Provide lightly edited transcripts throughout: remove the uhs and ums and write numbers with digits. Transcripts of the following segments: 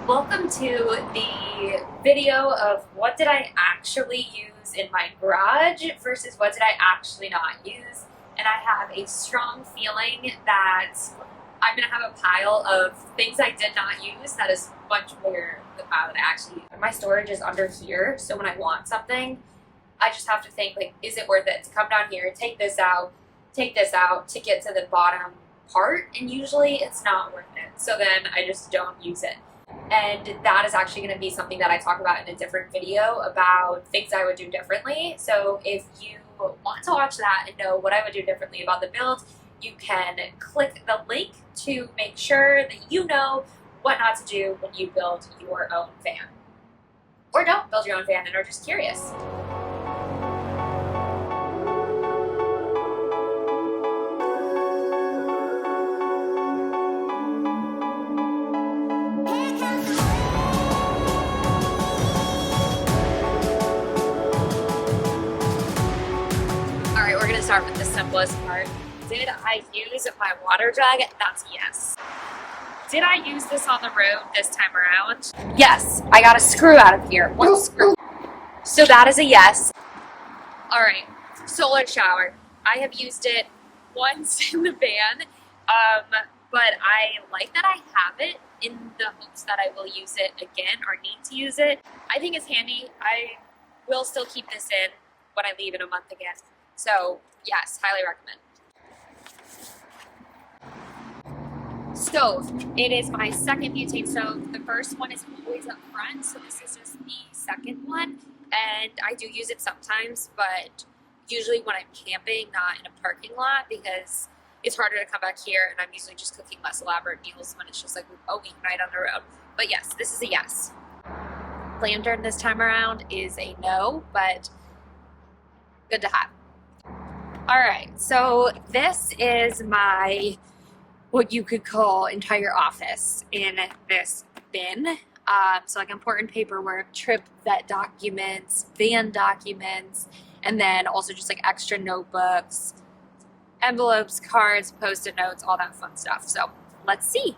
Welcome to the video of what did I actually use in my garage versus what did I actually not use. And I have a strong feeling that I'm going to have a pile of things I did not use that is much bigger than the pile that I actually used. My storage is under here, so when I want something, I just have to think, like, is it worth it to come down here, take this out to get to the bottom part? And usually it's not worth it. So then I just don't use it. And that is actually going to be something that I talk about in a different video about things I would do differently. So if you want to watch that and know what I would do differently about the build, you can click the link to make sure that you know what not to do when you build your own fan. Or don't build your own fan and are just curious. Start with the simplest part. Did I use my water jug? That's a yes. Did I use this on the road this time around? Yes, I got a screw out of here. One screw. So that is a yes. All right, solar shower. I have used it once in the van, but I like that I have it in the hopes that I will use it again or need to use it. I think it's handy. I will still keep this in when I leave in a month again. So yes, highly recommend. Stove. It is my second butane stove. The first one is always up front, so this is just the second one. And I do use it sometimes, but usually when I'm camping, not in a parking lot, because it's harder to come back here, and I'm usually just cooking less elaborate meals when it's just like a weeknight on the road. But yes, this is a yes. Lantern this time around is a no, but good to have. All right, so this is my, what you could call entire office in this bin. So like important paperwork, trip vet documents, van documents, and then also just like extra notebooks, envelopes, cards, post-it notes, all that fun stuff. So let's see.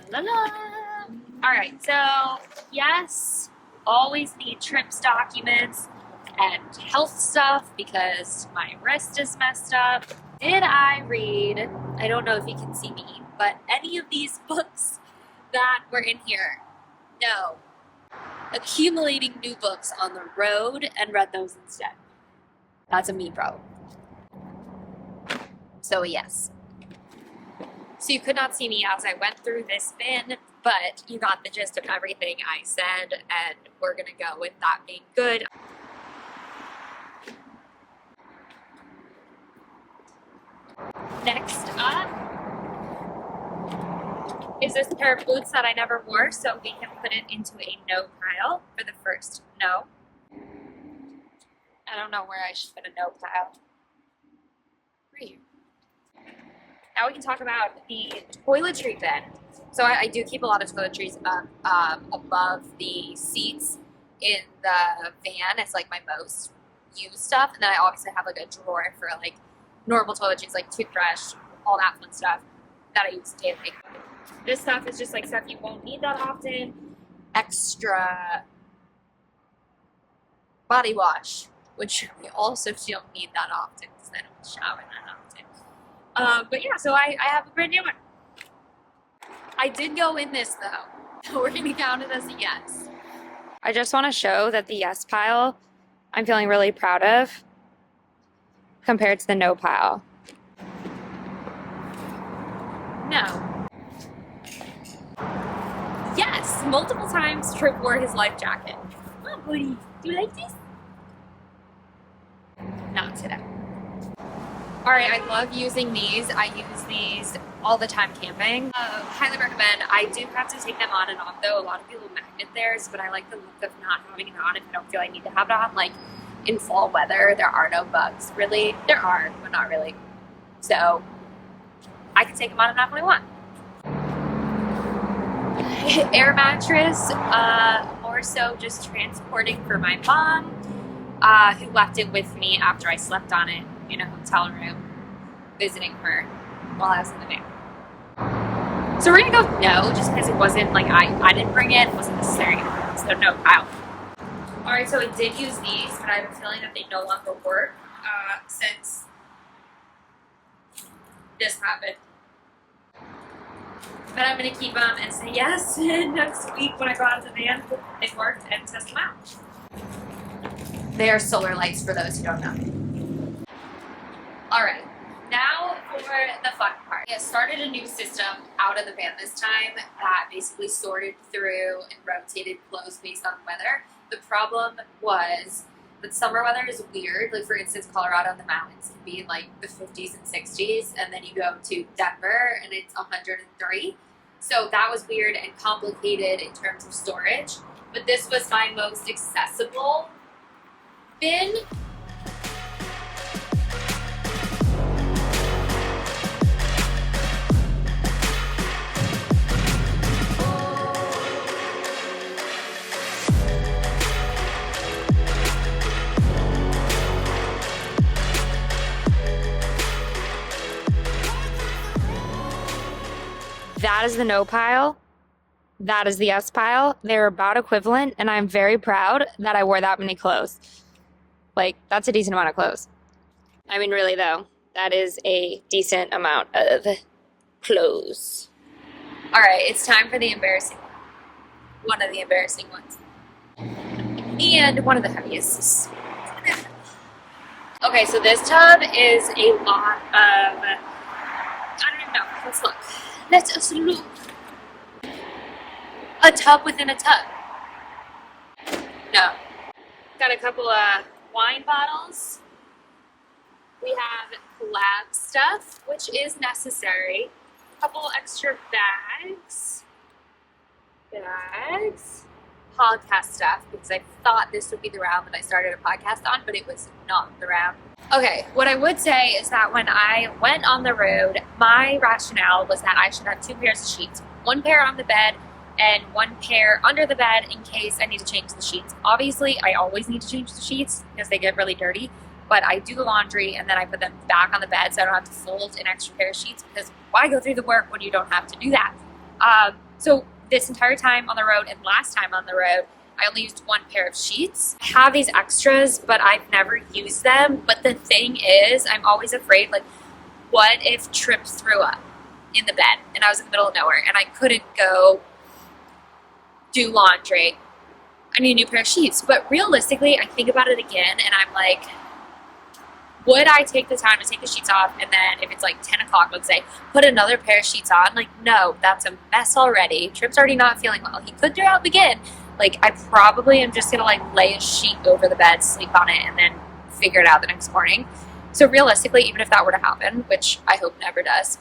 La, la, la. All right, so yes, always need trips documents and health stuff because my wrist is messed up. Did I read, I don't know if you can see me, but any of these books that were in here? No. Accumulating new books on the road and read those instead. That's a me problem. So yes. So you could not see me as I went through this bin, but you got the gist of everything I said, and we're gonna go with that being good. Next up is this pair of boots that I never wore, so we can put it into a no pile for the first no. I don't know where I should put a no pile. Right here. Now we can talk about the toiletry bin. So I do keep a lot of toiletries above the seats in the van. It's like my most used stuff, and then I obviously have like a drawer for like normal toiletries like toothbrush, all that fun stuff that I use daily. This stuff is just like stuff you won't need that often. Extra body wash, which we also don't need that often because I don't shower that often. But yeah, so I have a brand new one. I did go in this though, so we're gonna count it as a yes. I just want to show that the yes pile I'm feeling really proud of compared to the no pile. No. Yes, multiple times Trip wore his life jacket. Oh, buddy, do you like this? Not today. All right, I love using these. I use these all the time camping. Highly recommend. I do have to take them on and off though. A lot of people magnet theirs, but I like the look of not having it on if I don't feel I need to have it on. Like, in fall weather, there are no bugs. Really, there are, but not really. So I can take them on and off when I want. Air mattress, more so just transporting for my mom, who left it with me after I slept on it in a hotel room, visiting her while I was in the van. So we're gonna go no, just because it wasn't like I didn't bring it wasn't necessary. So no pile. All right, so I did use these, but I have a feeling that they no longer work since this happened. But I'm gonna keep them and say yes. And next week when I go out of the van, it worked and test them out. They are solar lights for those who don't know. All right, now for the fun part. I started a new system out of the van this time that basically sorted through and rotated clothes based on weather. The problem was that summer weather is weird. Like for instance, Colorado in the mountains can be in like the 50s and 60s, and then you go to Denver and it's 103. So that was weird and complicated in terms of storage. But this was my most accessible bin. That is the no pile. That is the yes pile. They're about equivalent, and I'm very proud that I wore that many clothes. Like, that's a decent amount of clothes. I mean, really though, that is a decent amount of clothes. All right, it's time for the embarrassing one of the embarrassing ones. And one of the heaviest. Okay, so this tub is a lot of, I don't even know, let's look. Let us look. A tub within a tub. No. Got a couple of wine bottles. We have lab stuff, which is necessary. A couple extra bags. Podcast stuff, because I thought this would be the round that I started a podcast on, but it was not the round. Okay, what I would say is that when I went on the road, my rationale was that I should have 2 pairs of sheets. 1 pair on the bed and 1 pair under the bed in case I need to change the sheets. Obviously, I always need to change the sheets because they get really dirty, but I do the laundry and then I put them back on the bed so I don't have to fold an extra pair of sheets, because why go through the work when you don't have to do that? So this entire time on the road and last time on the road, I only used 1 pair of sheets. I have these extras, but I've never used them. But the thing is, I'm always afraid, like, what if Trip threw up in the bed and I was in the middle of nowhere and I couldn't go do laundry? I need a new pair of sheets. But realistically, I think about it again and I'm like, would I take the time to take the sheets off and then if it's like 10 o'clock, let's say, put another pair of sheets on? Like, no, that's a mess already. Trip's already not feeling well. He could throw up again. Like, I probably am just gonna like lay a sheet over the bed, sleep on it, and then figure it out the next morning. So realistically, even if that were to happen, which I hope never does,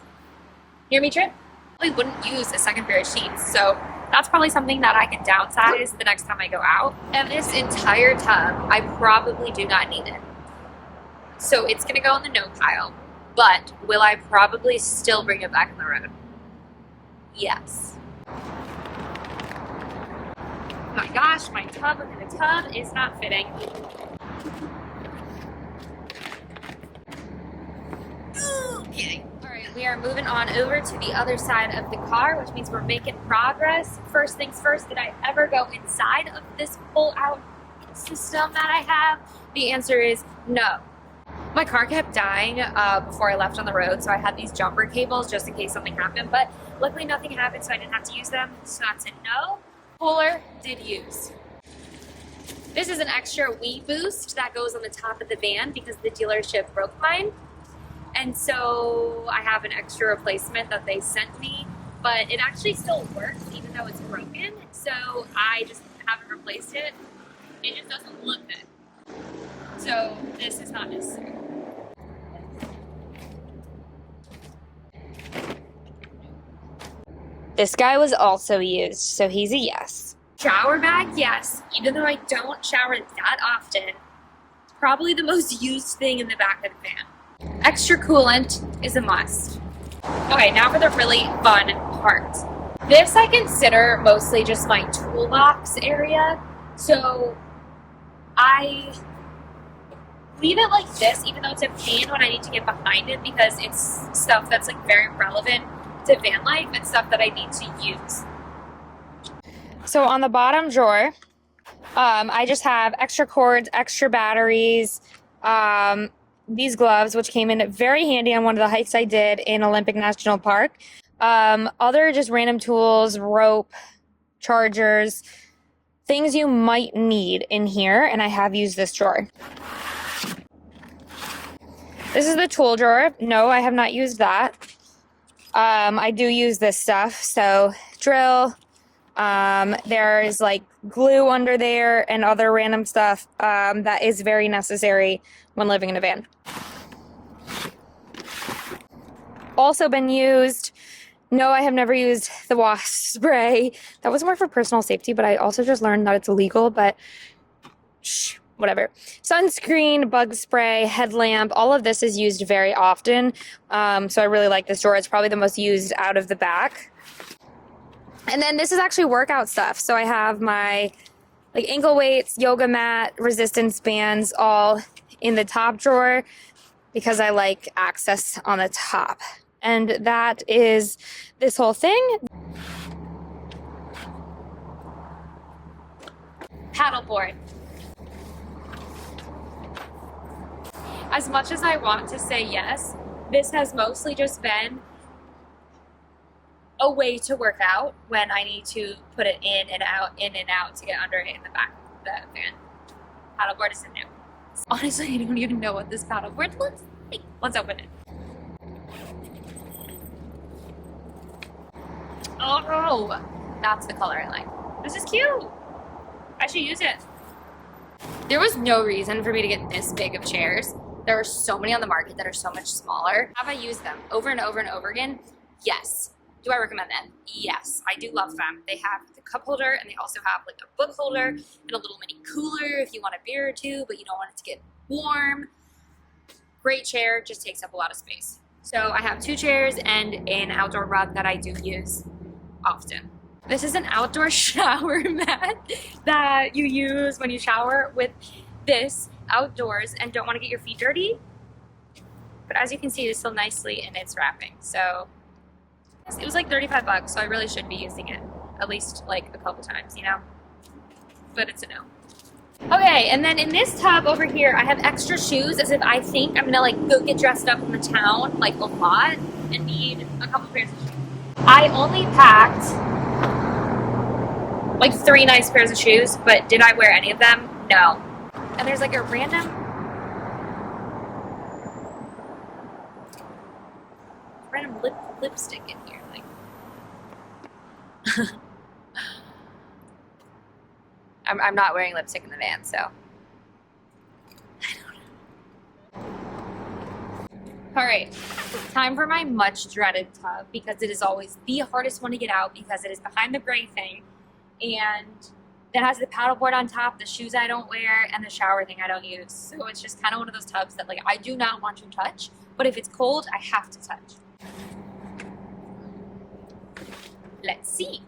hear me, Trip? I wouldn't use a second pair of sheets. So that's probably something that I can downsize the next time I go out. And this entire tub, I probably do not need it. So it's gonna go in the no pile, but will I probably still bring it back on the road? Yes. Oh my gosh, my tub within a tub is not fitting. Okay. All right, we are moving on over to the other side of the car, which means we're making progress. First things first, did I ever go inside of this pull-out system that I have? The answer is no. My car kept dying before I left on the road, so I had these jumper cables just in case something happened, but luckily nothing happened, so I didn't have to use them. So that's a no. Puller did use. This is an extra Wii boost that goes on the top of the van because the dealership broke mine. And so I have an extra replacement that they sent me, but it actually still works even though it's broken. So I just haven't replaced it. It just doesn't look good. So this is not necessary. This guy was also used, so he's a yes. Shower bag, yes. Even though I don't shower that often, it's probably the most used thing in the back of the van. Extra coolant is a must. Okay, now for the really fun part. This I consider mostly just my toolbox area. So I leave it like this, even though it's a pain when I need to get behind it because it's stuff that's like very relevant to Vanlife and stuff that I need to use. So on the bottom drawer, I just have extra cords, extra batteries, these gloves, which came in very handy on one of the hikes I did in Olympic National Park. Other just random tools, rope, chargers, things you might need in here, and I have used this drawer. This is the tool drawer. No, I have not used that. I do use this stuff, so drill. There is like glue under there and other random stuff that is very necessary when living in a van. Also been used. No, I have never used the wasp spray. That was more for personal safety, but I also just learned that it's illegal, but whatever. Sunscreen, bug spray, headlamp, all of this is used very often. So I really like this drawer. It's probably the most used out of the back. And then this is actually workout stuff. So I have my like ankle weights, yoga mat, resistance bands all in the top drawer because I like access on the top. And that is this whole thing. Paddleboard. As much as I want to say yes, this has mostly just been a way to work out when I need to put it in and out to get under it in the back of the van. Paddleboard isn't new. Honestly, I don't even know what this paddleboard looks like. Let's open it. Oh, that's the color I like. This is cute. I should use it. There was no reason for me to get this big of chairs. There are so many on the market that are so much smaller. Have I used them over and over and over again? Yes. Do I recommend them? Yes, I do love them. They have the cup holder and they also have like a book holder and a little mini cooler if you want a beer or two, but you don't want it to get warm. Great chair, just takes up a lot of space. So I have 2 chairs and an outdoor rug that I do use often. This is an outdoor shower mat that you use when you shower with this outdoors and don't want to get your feet dirty. But as you can see, it's still nicely in its wrapping. So it was like 35 bucks, so I really should be using it at least like a couple times, you know? But it's a no. Okay, and then in this tub over here, I have extra shoes as if I think I'm gonna like go get dressed up in the town like a lot and need a couple pairs of shoes. I only packed like 3 nice pairs of shoes, but did I wear any of them? No. And there's like a random lipstick in here, like. I'm not wearing lipstick in the van, so I don't know. All right, it's time for my much dreaded tub because it is always the hardest one to get out because it is behind the gray thing, and it has the paddleboard on top, the shoes I don't wear, and the shower thing I don't use. So it's just kind of one of those tubs that like I do not want to touch, but if it's cold, I have to touch. Let's see.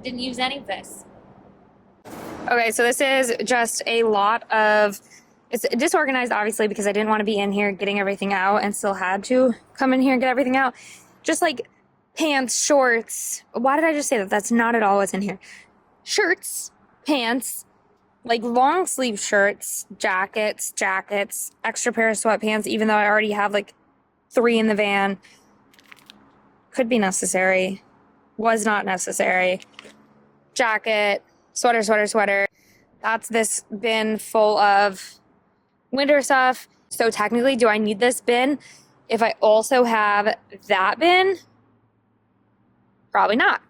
Didn't use any of this. Okay, so this is just a lot of, it's disorganized obviously because I didn't want to be in here getting everything out and still had to come in here and get everything out. Just like pants, shorts. Why did I just say that? That's not at all what's in here. Shirts, pants, like long sleeve shirts, jackets, extra pair of sweatpants, even though I already have like 3 in the van. Could be necessary. Was not necessary. Jacket, sweater. That's this bin full of winter stuff. So technically, do I need this bin if I also have that bin? Probably not.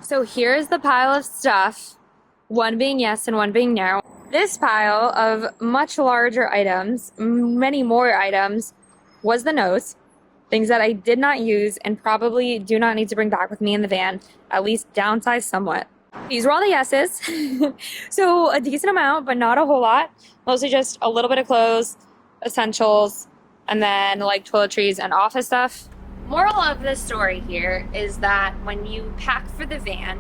So here's the pile of stuff, one being yes and one being no. This pile of much larger items, many more items, was the no's. Things that I did not use and probably do not need to bring back with me in the van, at least downsize somewhat. These were all the yeses. So a decent amount, but not a whole lot. Mostly just a little bit of clothes, essentials, and then like toiletries and office stuff. Moral of the story here is that when you pack for the van,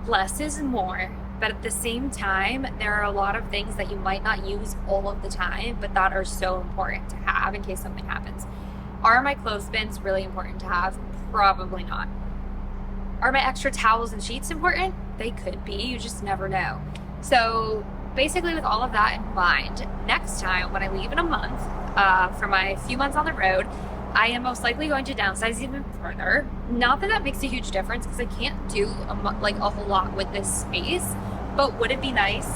less is more, but at the same time, there are a lot of things that you might not use all of the time, but that are so important to have in case something happens. Are my clothespins really important to have? Probably not. Are my extra towels and sheets important? They could be, you just never know. So basically with all of that in mind, next time when I leave in a month, for my few months on the road, I am most likely going to downsize even further. Not that that makes a huge difference because I can't do a whole lot with this space, but would it be nice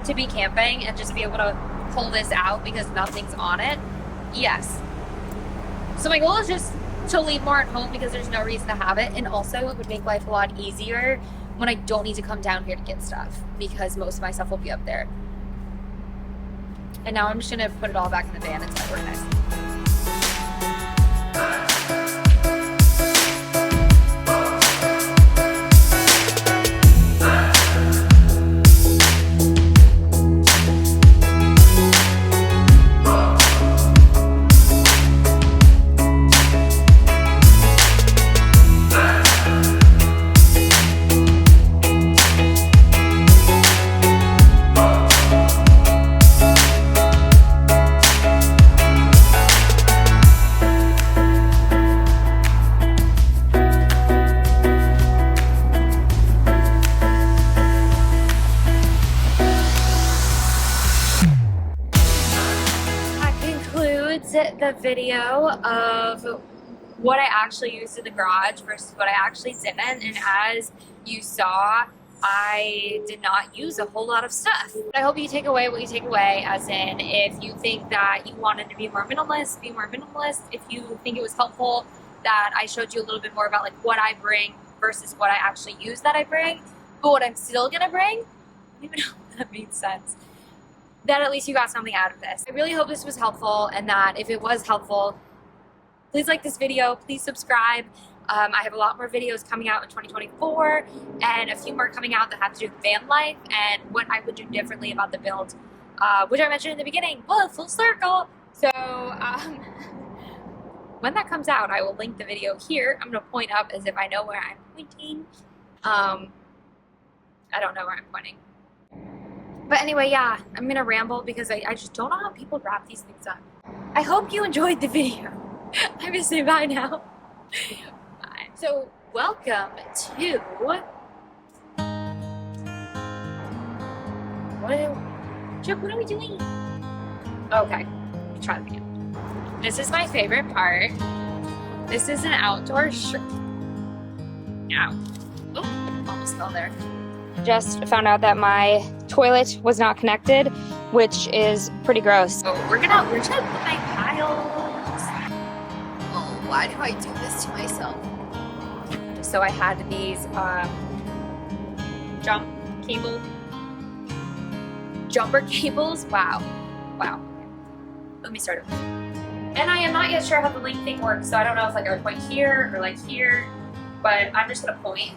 to be camping and just be able to pull this out because nothing's on it? Yes. So my goal is just to leave more at home because there's no reason to have it, and also it would make life a lot easier when I don't need to come down here to get stuff because most of my stuff will be up there. And now I'm just gonna put it all back in the van and start organizing. The video of what I actually used in the garage versus what I actually didn't, and as you saw, I did not use a whole lot of stuff. I hope you take away what you take away, as in if you think that you wanted to be more minimalist, be more minimalist. If you think it was helpful that I showed you a little bit more about like what I bring versus what I actually use that I bring, but what I'm still gonna bring, I don't even know if that made sense. That at least you got something out of this. I really hope this was helpful, and that if it was helpful, please like this video, please subscribe. I have a lot more videos coming out in 2024 and a few more coming out that have to do with van life and what I would do differently about the build, which I mentioned in the beginning. Whoa, full circle. So when that comes out, I will link the video here. I'm gonna point up as if I know where I'm pointing. I don't know where I'm pointing. But anyway, yeah, I'm gonna ramble because I just don't know how people wrap these things up. I hope you enjoyed the video. I'm gonna say bye now. Bye. So, welcome to... What are we doing? Okay, let's try that again. This is my favorite part. This is an outdoor Ow. Oh, almost fell there. Just found out that my toilet was not connected, which is pretty gross. So we're gonna put my piles. Oh, why do I do this to myself? So I had these jumper cables. Wow. Let me start over. And I am not yet sure how the link thing works, so I don't know if like I would point here or like here, but I'm just gonna point.